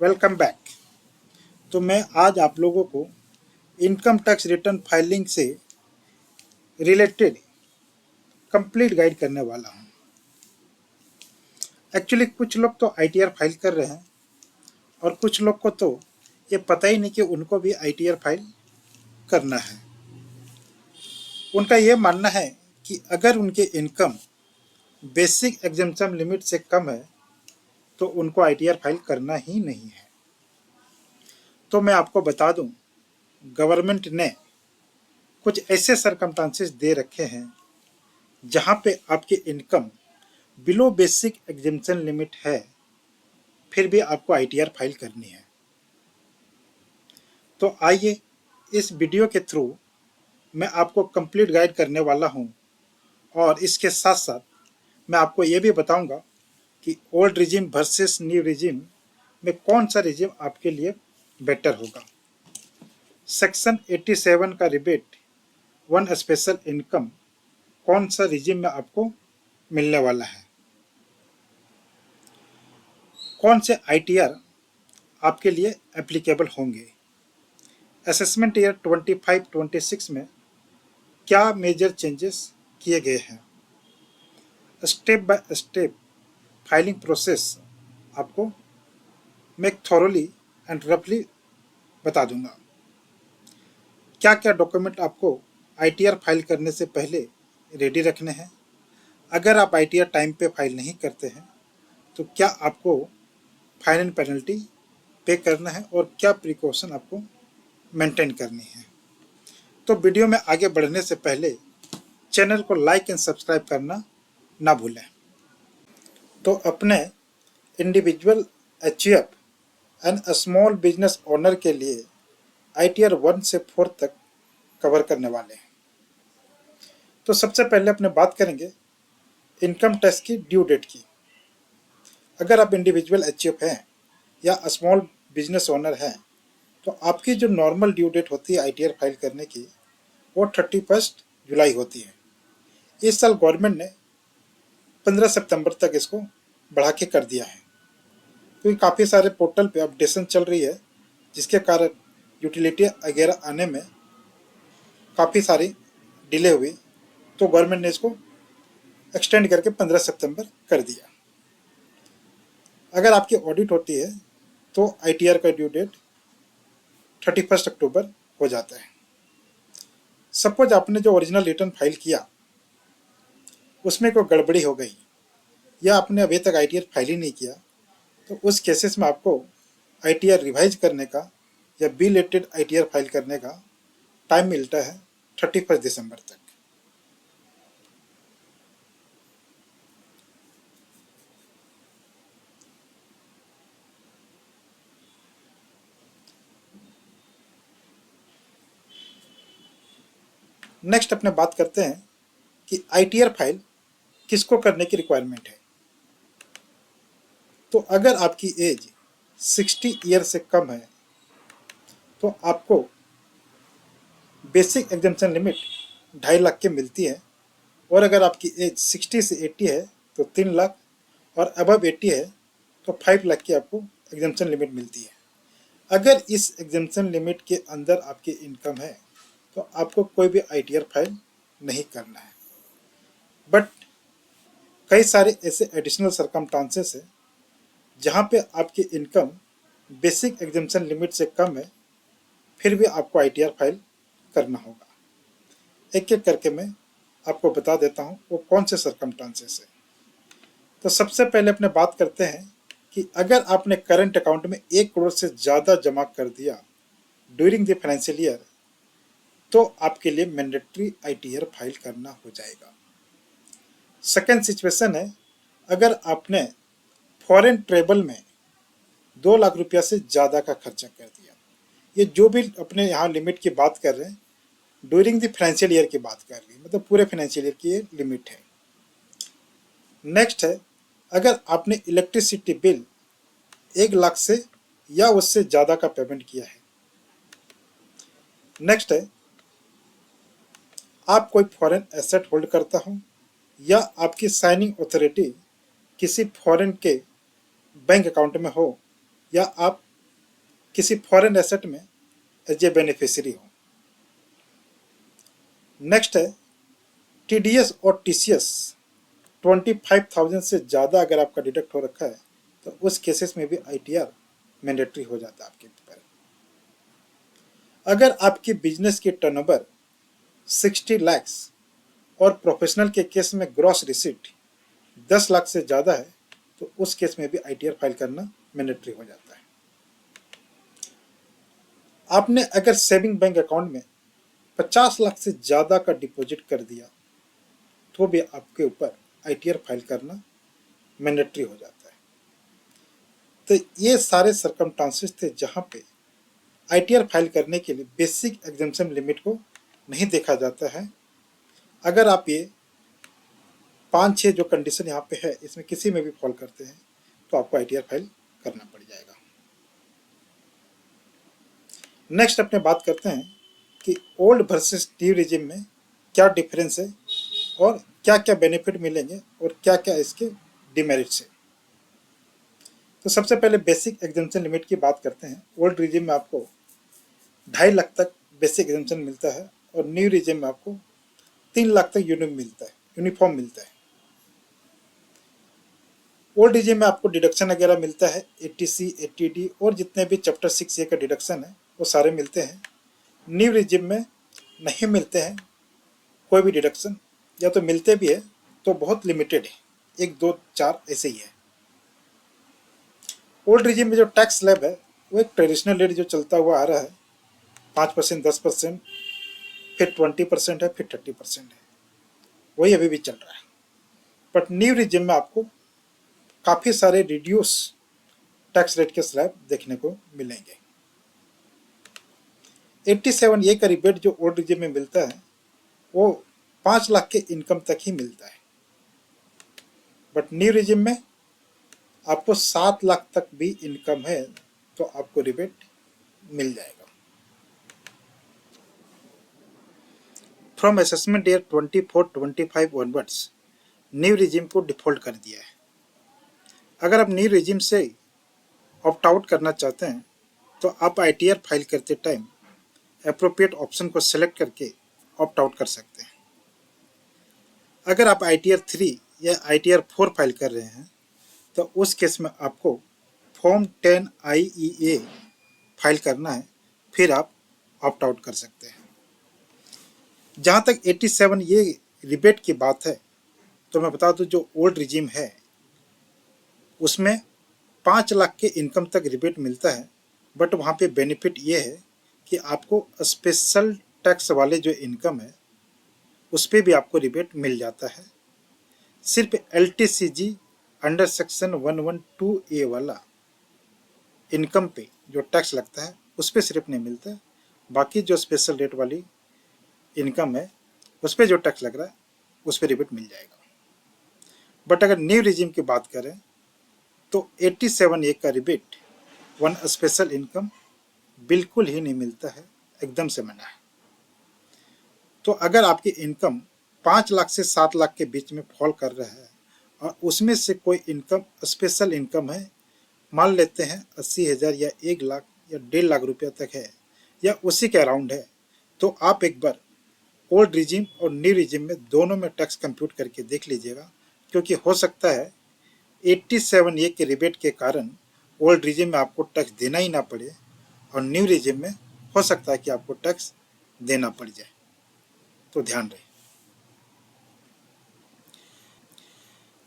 Welcome back. तो मैं आज आप लोगों को इनकम टैक्स रिटर्न फाइलिंग से रिलेटेड कंप्लीट गाइड करने वाला हूं। एक्चुअली कुछ लोग तो आईटीआर फाइल कर रहे हैं और कुछ लोग को तो ये पता ही नहीं कि उनको भी आईटीआर फाइल करना है। उनका ये मानना है कि अगर उनके इनकम बेसिक एग्जेम्पशन लिमिट से कम है तो उनको आईटीआर फाइल करना ही नहीं है। तो मैं आपको बता दूं, गवर्नमेंट ने कुछ ऐसे सरकमस्टांसेस दे रखे हैं जहां पे आपकी income below basic exemption limit है, फिर भी आपको आईटीआर फाइल करनी है। तो आइए इस वीडियो के थ्रू मैं आपको कंप्लीट गाइड करने वाला हूं और इसके साथ साथ मैं आपको ये भी बताऊंगा कि old regime versus new regime में कौन सा रिजिम आपके लिए बेटर होगा। सेक्शन 87 का रिबेट वन स्पेशल इनकम कौन सा रिजिम में आपको मिलने वाला है, कौन से आईटीआर आपके लिए एप्लीकेबल होंगे, असेसमेंट ईयर 25-26 में क्या मेजर चेंजेस किए गए हैं, step by step filing process आपको मैं थॉरोली एंड रफली बता दूंगा। क्या क्या डॉक्यूमेंट आपको आईटीआर फाइल करने से पहले रेडी रखने हैं, अगर आप आईटीआर टाइम पे फाइल नहीं करते हैं तो क्या आपको फाइन एंड पेनल्टी पे करना है और क्या प्रिकॉशन आपको मेंटेन करनी है। तो वीडियो में आगे बढ़ने से पहले चैनल को लाइक एंड सब्सक्राइब करना ना भूलें। तो अपने individual HUF and small business owner के लिए आईटीआर 1 से 4 तक कवर करने वाले हैं। तो सबसे पहले अपने बात करेंगे इनकम टैक्स की ड्यू डेट की। अगर आप इंडिविजुअल एचयूएफ हैं या स्मॉल बिजनेस ओनर हैं तो आपकी जो नॉर्मल ड्यू डेट होती है आईटीआर फाइल करने की वो 31 जुलाई होती है। इस साल गवर्नमेंट ने 15 सितंबर तक इसको बढ़ा के कर दिया है, क्योंकि काफ़ी सारे पोर्टल पे अपडेशन चल रही है जिसके कारण यूटिलिटी वगैरह आने में काफ़ी सारी डिले हुई, तो गवर्नमेंट ने इसको एक्सटेंड करके 15 सितंबर कर दिया। अगर आपकी ऑडिट होती है तो आईटीआर का ड्यू डेट 31 अक्टूबर हो जाता है। सपोज आपने जो ओरिजिनल रिटर्न फाइल किया उसमें कोई गड़बड़ी हो गई या आपने अभी तक आईटीआर फाइल ही नहीं किया, तो उस केसेस में आपको आईटीआर रिवाइज करने का या बिलेटेड आईटीआर फाइल करने का टाइम मिलता है 31 दिसंबर तक। नेक्स्ट अपने बात करते हैं कि आईटीआर फाइल किसको करने की रिक्वायरमेंट है। तो अगर आपकी एज 60 ईयर से कम है तो आपको बेसिक एग्जेम्पशन लिमिट 2.5 लाख की मिलती है, और अगर आपकी एज 60 से 80 है तो 3 लाख, और अबव 80 है तो 5 लाख की आपको एग्जेम्पशन लिमिट मिलती है। अगर इस एग्जेम्पशन लिमिट के अंदर आपकी इनकम है तो आपको कोई भी आईटीआर फाइल नहीं करना है। बट कई सारे ऐसे एडिशनल सरकमस्टांसेस है जहाँ पे आपकी इनकम बेसिक एग्जेम्पशन लिमिट से कम है, फिर भी आपको आईटीआर फाइल करना होगा। एक एक करके मैं आपको बता देता हूँ वो कौन से सरकमस्टांसेस है। तो सबसे पहले अपने बात करते हैं कि अगर आपने करंट अकाउंट में 1 करोड़ से ज़्यादा जमा कर दिया ड्यूरिंग द फाइनेंशियल ईयर तो आपके लिए मैंडेटरी आईटीआर फाइल करना हो जाएगा। सेकेंड सिचुएशन है, अगर आपने फॉरेन ट्रेवल में 2 लाख रुपया से ज़्यादा का खर्चा कर दिया, ये जो भी अपने यहाँ लिमिट की बात कर रहे हैं ड्यूरिंग द फाइनेंशियल ईयर की बात कर रही है, मतलब पूरे फाइनेंशियल ईयर की ये लिमिट है। नेक्स्ट है, अगर आपने इलेक्ट्रिसिटी बिल 1 लाख से या उससे ज़्यादा का पेमेंट किया है। नेक्स्ट है, आप कोई फॉरेन एसेट होल्ड करता हो या आपकी साइनिंग अथॉरिटी किसी फॉरेन के बैंक अकाउंट में हो, या आप किसी फॉरेन एसेट में एज ए बेनिफिशियरी हो। नेक्स्ट है टीडीएस और टीसीएस 25,000 से ज़्यादा अगर आपका डिडक्ट हो रखा है तो उस केसेस में भी आईटीआर मैंडेटरी हो जाता है आपके ऊपर। अगर आपकी बिजनेस की टर्नओवर 60 लाख और प्रोफेशनल के केस में ग्रॉस रिसीट 10 लाख से ज़्यादा है तो उस केस में भी आईटीआर फाइल करना मैंडेटरी हो जाता है। आपने अगर सेविंग बैंक अकाउंट में 50 लाख से ज़्यादा का डिपॉजिट कर दिया तो भी आपके ऊपर आईटीआर फाइल करना मैंडेटरी हो जाता है। तो ये सारे सरकमस्टांसेस थे जहाँ पे आईटीआर फाइल करने के लिए बेसिक एग्जम्पशन लिमिट को नहीं देखा जाता है। अगर आप ये 5-6 जो कंडीशन यहाँ पे है इसमें किसी में भी फॉल करते हैं तो आपको आईटीआर फाइल करना पड़ जाएगा। नेक्स्ट अपने बात करते हैं कि ओल्ड वर्सेस न्यू रिजिम में क्या डिफरेंस है और क्या क्या बेनिफिट मिलेंगे और क्या क्या इसके डिमेरिट्स है। तो सबसे पहले बेसिक एग्जम्पशन लिमिट की बात करते हैं। ओल्ड रिजिम में आपको 2.5 लाख तक बेसिक एग्जम्पशन मिलता है और न्यू रिजिम में आपको 3 लाख तक यूनिफॉर्म मिलता है। ओल्ड रिजिम में आपको डिडक्शन वगैरह मिलता है 80C 80D और जितने भी चैप्टर 6A का डिडक्शन है वो सारे मिलते हैं। न्यू रिजिम में नहीं मिलते हैं कोई भी डिडक्शन, या तो मिलते भी है तो बहुत लिमिटेड है, 1 2 4 ऐसे ही है। ओल्ड रिजिम में जो टैक्स स्लैब है वो एक ट्रेडिशनल रेट जो चलता हुआ आ रहा है 5%, 10%, फिर 20% है, फिर 30% है, वही अभी भी चल रहा है। बट न्यू रिजिम में आपको काफ़ी सारे रिड्यूस टैक्स रेट के स्लैब देखने को मिलेंगे। 87A का रिबेट जो ओल्ड रिजिम में मिलता है वो 5 लाख के इनकम तक ही मिलता है, बट न्यू रिजिम में आपको 7 लाख तक भी इनकम है तो आपको रिबेट मिल जाएगा। From assessment year 24-25 onwards new regime को डिफॉल्ट कर दिया है। अगर आप न्यू रिजिम से ऑप्ट आउट करना चाहते हैं तो आप आईटीआर फाइल करते टाइम एप्रोप्रिएट ऑप्शन को सेलेक्ट करके ऑप्ट आउट कर सकते हैं। अगर आप आईटीआर 3 या आईटीआर 4 फाइल कर रहे हैं तो उस केस में आपको फॉर्म 10 IEA फाइल करना है, फिर आप ऑप्ट आउट कर सकते हैं। जहाँ तक 87 ये रिबेट की बात है तो मैं बता दूं जो ओल्ड रिजिम है उसमें 5 लाख के इनकम तक रिबेट मिलता है, बट वहाँ पे बेनिफिट ये है कि आपको स्पेशल टैक्स वाले जो इनकम है उस पर भी आपको रिबेट मिल जाता है। सिर्फ LTCG अंडर सेक्शन 112A वाला इनकम पे जो टैक्स लगता है उस पर सिर्फ नहीं मिलता है, बाकी जो स्पेशल रेट वाली इनकम है उस पर जो टैक्स लग रहा है उस पर रिबेट मिल जाएगा। बट अगर न्यू रिजिम की बात करें तो 87A का रिबेट वन स्पेशल इनकम बिल्कुल ही नहीं मिलता है, एकदम से मना है। तो अगर आपकी इनकम 5 लाख से 7 लाख के बीच में फॉल कर रहा है और उसमें से कोई इनकम स्पेशल इनकम है, मान लेते हैं 80,000 या 1 लाख या 1.5 लाख रुपया तक है या उसी के अराउंड है, तो आप एक बार ओल्ड रिजिम और न्यू रिजिम में दोनों में टैक्स कंप्यूट करके देख लीजिएगा, क्योंकि हो सकता है 87A के रिबेट के कारण ओल्ड रिजिम में आपको टैक्स देना ही ना पड़े और न्यू रिजिम में हो सकता है कि आपको टैक्स देना पड़ जाए, तो ध्यान रहे।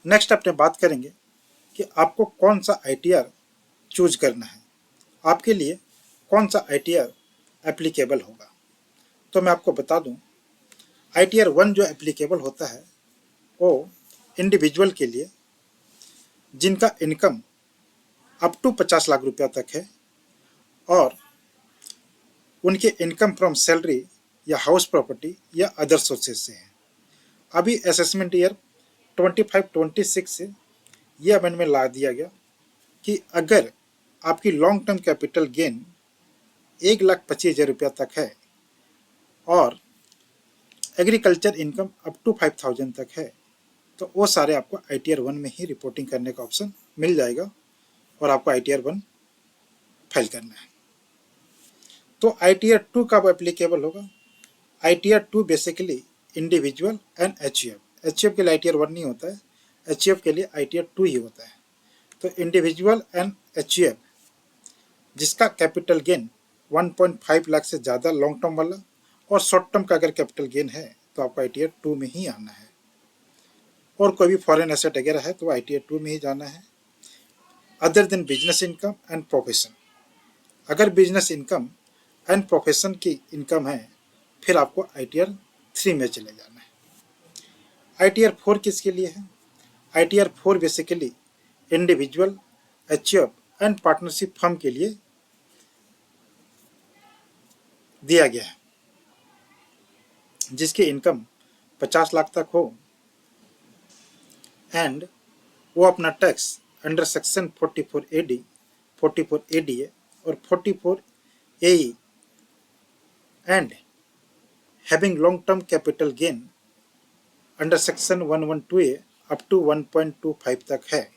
नेक्स्ट अपने बात करेंगे कि आपको कौन सा आईटीआर चूज करना है, आपके लिए कौन सा आईटीआर एप्लीकेबल होगा। तो मैं आपको बता दूं, आईटीआर 1 जो एप्लीकेबल होता है वो इंडिविजुअल के लिए जिनका इनकम अप टू 50 लाख रुपया तक है और उनके इनकम फ्रॉम सैलरी या हाउस प्रॉपर्टी या अदर सोर्सेज से है। अभी असेसमेंट ईयर 25-26 से ये अमेंडमेंट ला दिया गया कि अगर आपकी लॉन्ग टर्म कैपिटल गेन 1,25,000 रुपया तक है और एग्रीकल्चर इनकम अप टू 5,000 तक है तो वो सारे आपको आईटीआर 1 में ही रिपोर्टिंग करने का ऑप्शन मिल जाएगा और आपको आईटीआर 1 फाइल करना है। तो ITR 2 कब एप्लीकेबल होगा? ITR 2 basically individual and HUF के लिए ITR 1 नहीं होता है, HUF के लिए ITR 2 ही होता है। तो इंडिविजुअल एंड HUF जिसका कैपिटल गेन 1.5 लाख से ज़्यादा लॉन्ग टर्म वाला और शॉर्ट टर्म का अगर कैपिटल गेन है तो आपको ITR 2 में ही आना है। और कोई भी फॉरेन एसेट वगैरह है तो ITR 2 में ही जाना है। Other than business income and profession, अगर बिजनेस इनकम एंड प्रोफेशन की इनकम है फिर आपको ITR 3 में चले जाना है। ITR 4 किसके लिए है? ITR 4 basically individual, HUF and partnership firm के लिए दिया गया है जिसकी इनकम 50 लाख तक हो एंड वो अपना tax under section 44AD, 44ADA और 44AE and having long term capital gain under section 112A up to 1.25 तक है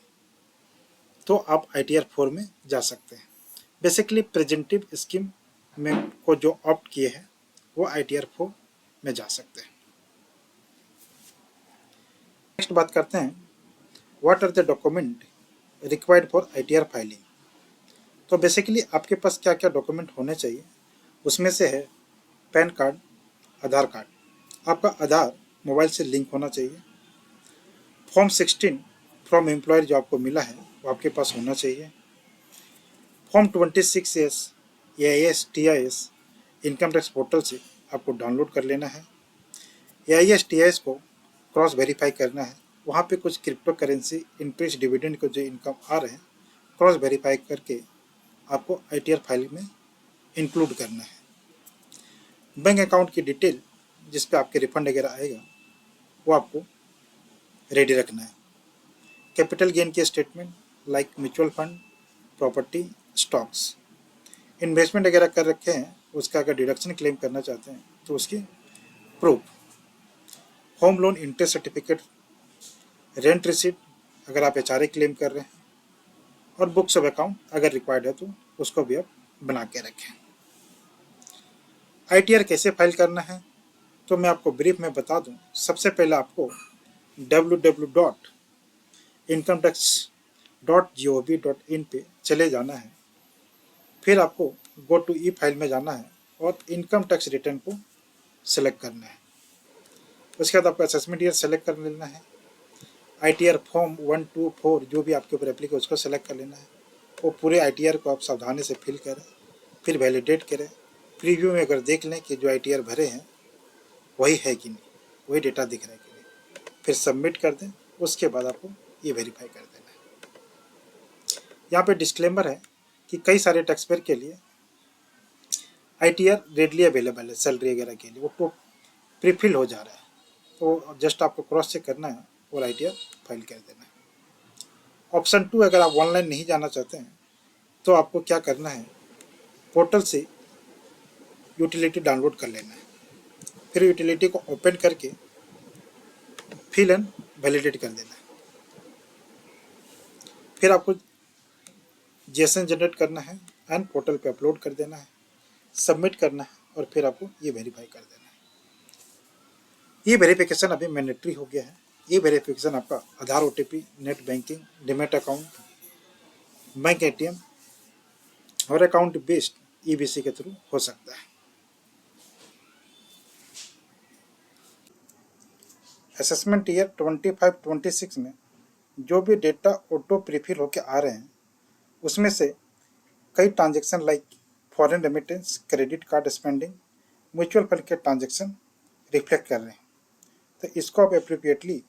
तो आप ITR 4 में जा सकते हैं। बेसिकली प्रेजेंटिव स्कीम में को जो ऑप्ट किए हैं वो ITR 4 में जा सकते हैं। नेक्स्ट बात करते हैं what are the document required for ITR filing. तो बेसिकली आपके पास क्या क्या डॉक्यूमेंट होने चाहिए, उसमें से है पैन कार्ड, आधार कार्ड। आपका आधार मोबाइल से लिंक होना चाहिए। फॉर्म 16 फ्रॉम एम्प्लॉयर जो आपको मिला है वो आपके पास होना चाहिए। Form 26S AIS TIS income tax portal से आपको डाउनलोड कर लेना है। AIS TIS को क्रॉस वेरीफाई करना है, वहाँ पे कुछ क्रिप्टो करेंसी इंटरेस्ट डिविडेंड को जो इनकम आ रहे हैं क्रॉस वेरीफाई करके आपको ITR फाइल में इंक्लूड करना है। बैंक अकाउंट की डिटेल जिस पे आपके रिफंड वगैरह आएगा वो आपको रेडी रखना है। कैपिटल गेन की statement like mutual fund, property, stocks, investment वगैरह कर रखे हैं उसका अगर डिडक्शन क्लेम करना चाहते हैं तो उसकी proof, home loan interest certificate, rent receipt अगर आप HRA क्लेम कर रहे हैं और बुक्स ऑफ अकाउंट अगर रिक्वायर्ड है तो उसको भी आप बना के रखें। ITR कैसे फाइल करना है तो मैं आपको ब्रीफ में बता दूं। सबसे पहले आपको www.incometax.gov.in पे चले जाना है। फिर आपको गो टू ई फाइल में जाना है और इनकम टैक्स रिटर्न को सेलेक्ट करना है। उसके बाद आपको असेसमेंट ईयर सेलेक्ट कर लेना है। ITR फॉर्म 1, 2, 4 जो भी आपके ऊपर एप्लीकेशन उसको सेलेक्ट कर लेना है। वो पूरे ITR को आप सावधानी से फिल करें, फिर वैलिडेट करें। प्रीव्यू में अगर देख लें कि जो ITR भरे हैं वही है कि नहीं, वही डेटा दिख रहा है कि नहीं, फिर सबमिट कर दें। उसके बाद आपको ये वेरीफाई कर देना है। यहाँ पे डिस्क्लेमर है कि कई सारे टैक्सपेयर के लिए ITR रेडली अवेलेबल है सैलरी वगैरह के लिए, वो तो प्रीफिल हो जा रहा है तो जस्ट आपको क्रॉस चेक करना है और ITR फाइल कर देना है। ऑप्शन 2 अगर आप ऑनलाइन नहीं जाना चाहते हैं तो आपको क्या करना है, पोर्टल से यूटिलिटी डाउनलोड कर लेना है। फिर यूटिलिटी को ओपन करके फिल एंड वैलिडेट कर देना है। फिर आपको JSON जनरेट करना है एंड पोर्टल पे अपलोड कर देना है, सबमिट करना है और फिर आपको ये वेरीफाई कर देना है। ये वेरिफिकेशन अभी मैंडेटरी हो गया है। ये वेरिफिकेशन आपका आधार, OTP, net banking, demat account, bank ATM और अकाउंट बेस्ड EBC के थ्रू हो सकता है। असेसमेंट ईयर 25-26 में जो भी डेटा ऑटो प्रीफिल होकर आ रहे हैं उसमें से कई transaction like foreign remittance, credit card spending, mutual fund के ट्रांजेक्शन रिफ्लेक्ट कर रहे हैं। तो इसको आप एप्रोप्रिएटली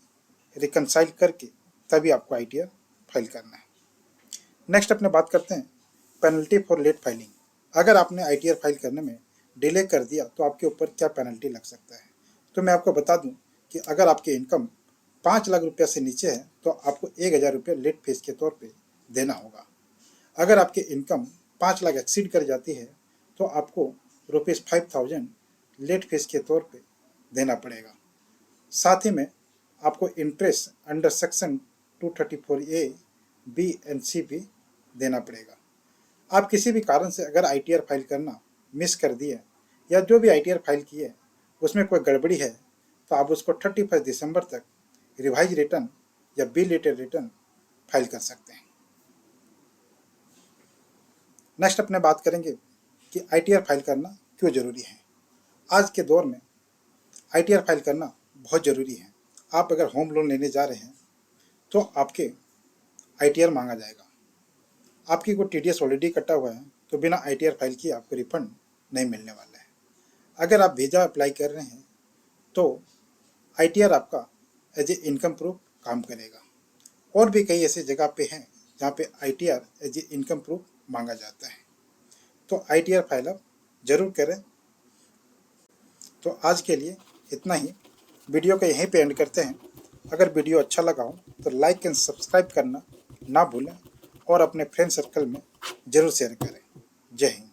रिकनसाइल करके तभी आपको ITR फाइल करना है। नेक्स्ट अपने बात करते हैं पेनल्टी फॉर लेट फाइलिंग। अगर आपने ITR फाइल करने में डिले कर दिया तो आपके ऊपर क्या पेनल्टी लग सकता है। तो मैं आपको बता दूं कि अगर आपकी इनकम 5 लाख रुपये से नीचे है तो आपको 1,000 रुपये लेट फीस के तौर पे देना होगा। अगर आपकी इनकम 5 लाख एक्सीड कर जाती है तो आपको ₹5,000 लेट फीस के तौर पे देना पड़ेगा। साथ ही में आपको interest under section 234A, B and C भी देना पड़ेगा। आप किसी भी कारण से अगर ITR फाइल करना मिस कर दिए या जो भी ITR फाइल किए उसमें कोई गड़बड़ी है तो आप उसको 31 दिसंबर तक रिवाइज रिटर्न या बिलेटेड रिटर्न फाइल कर सकते हैं। नेक्स्ट अपने बात करेंगे कि ITR फाइल करना क्यों ज़रूरी है। आज के दौर में ITR फाइल करना बहुत ज़रूरी है। आप अगर होम लोन लेने जा रहे हैं तो आपके ITR मांगा जाएगा। आपकी कोई TDS ऑलरेडी कटा हुआ है तो बिना ITR फाइल किए आपको रिफंड नहीं मिलने वाला है। अगर आप वीज़ा अप्लाई कर रहे हैं तो ITR आपका एज ए इनकम प्रूफ काम करेगा। और भी कई ऐसी जगह पे हैं जहाँ पे ITR as a income proof मांगा जाता है। तो ITR फाइल आप ज़रूर करें। तो आज के लिए इतना ही। वीडियो को यहीं पे एंड करते हैं। अगर वीडियो अच्छा लगा हो तो लाइक एंड सब्सक्राइब करना ना भूलें और अपने फ्रेंड सर्कल में ज़रूर शेयर करें। जय हिंद।